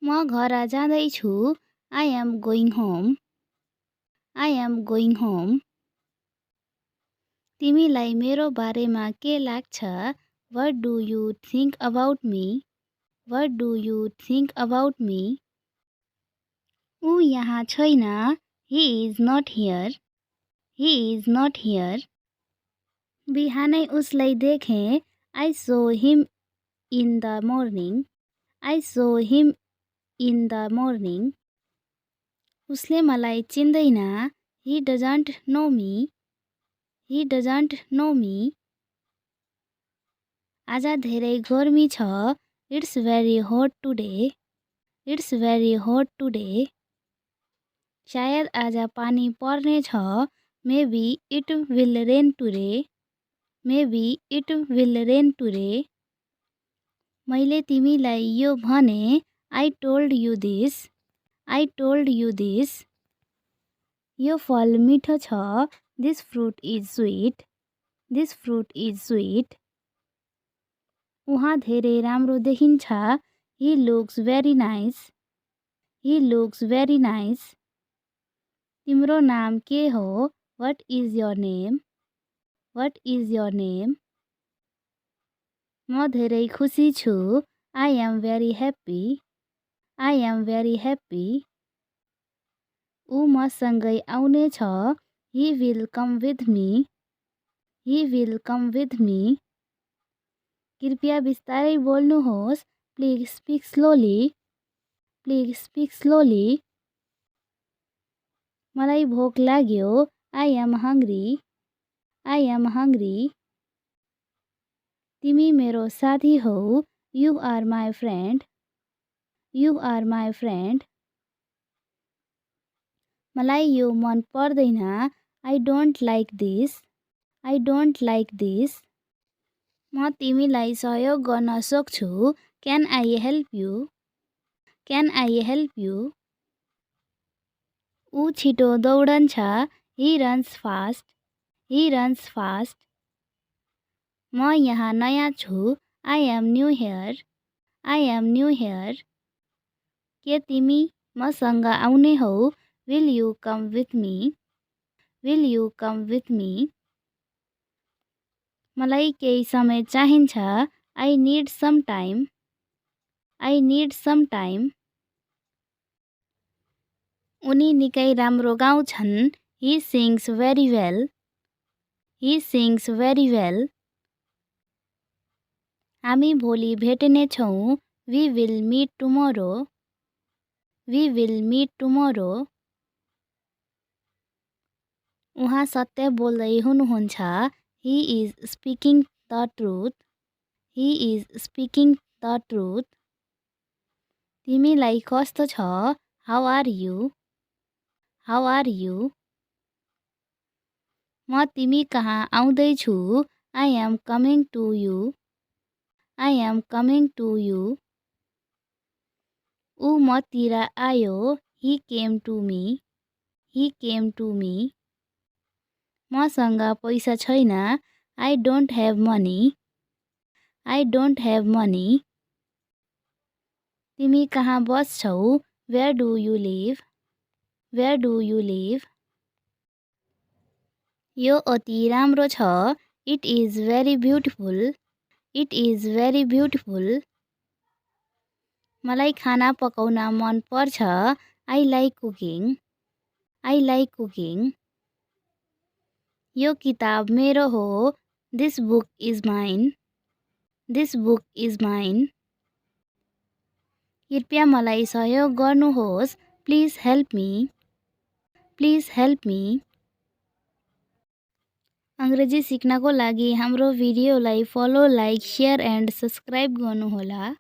म घर जाँदैछु। I am going home. I am going home. तिमीलाई मेरो बारेमा के लाग्छ? What do you think about me? What do you think about me? ऊ यहाँ छैन. He is not here. He is not here. बिहानै उसलाई देखेँ. I saw him in the morning. I saw him in the morning. उसले मलाई चिन्दैन. He doesn't know me. He doesn't know me. आज धेरै गर्मी छ. It's very hot today. It's very hot today. शायद आज पानी पर्ने छ. Maybe it will rain today. Maybe it will rain today. मैले तिमीलाई यो भने. I told you this. I told you this. यो फल मिठो छ. This fruit is sweet. This fruit is sweet. उहाँ धेरै राम्रो देखिन्छ. He looks very nice. He looks very nice. तिम्रो नाम के हो? What is your name? What is your name? म धेरै खुसी छु. I am very happy. I am very happy. ऊ मसँगै आउने छ. He will come with me. He will come with me. कृपया बिस्तारै बोल्नुहोस्. Please speak slowly. Please speak slowly. मलाई भोक लाग्यो. I am hungry. I am hungry. तिमी मेरो साथी हौ. You are my friend. You are my friend. मलाई यो मन पर्दैन. I don't like this. I don't like this. म तिमीलाई सहयोग गर्न सक्छु. Can I help you? Can I help you? ऊ छिटो दौडन्छ. He runs fast. He runs fast. म यहाँ नयाँ छु. I am new here. I am new here. के तिमी मसँग आउने हौ? Will you come with me? Will you come with me? मलाई केही समय चाहिन्छ. I need some time. I need some time. उनी निकै राम्रो गाउँछन्. He sings very well. He sings very well. हामी भोलि भेट्ने छौँ. We will meet tomorrow. We will meet tomorrow. उहाँ सत्य बोल्दै हुनुहुन्छ. He is speaking the truth. He is speaking the truth. तिमीलाई कस्तो छ? How are you? How are you? म तिमी कहाँ आउँदैछु. I am coming to you. I am coming to you. ऊ मतिर आयो. He came to me. He came to me. मसँग पैसा छैन. I don't have money. I don't have money. तिमी कहाँ बस्छौ? Where do you live? Where do you live? यो अति राम्रो छ. It is very beautiful. It is very beautiful. मलाई खाना पकाउन मन पर्छ. I like cooking. I like cooking. यो किताब मेरो हो. This book is mine. This book is mine. कृपया मलाई सहयोग गर्नुहोस्. Please help me. Please help me. अंग्रेजी सिक्नको लागि हाम्रो भिडियोलाई follow, like, share and subscribe गर्नुहोला.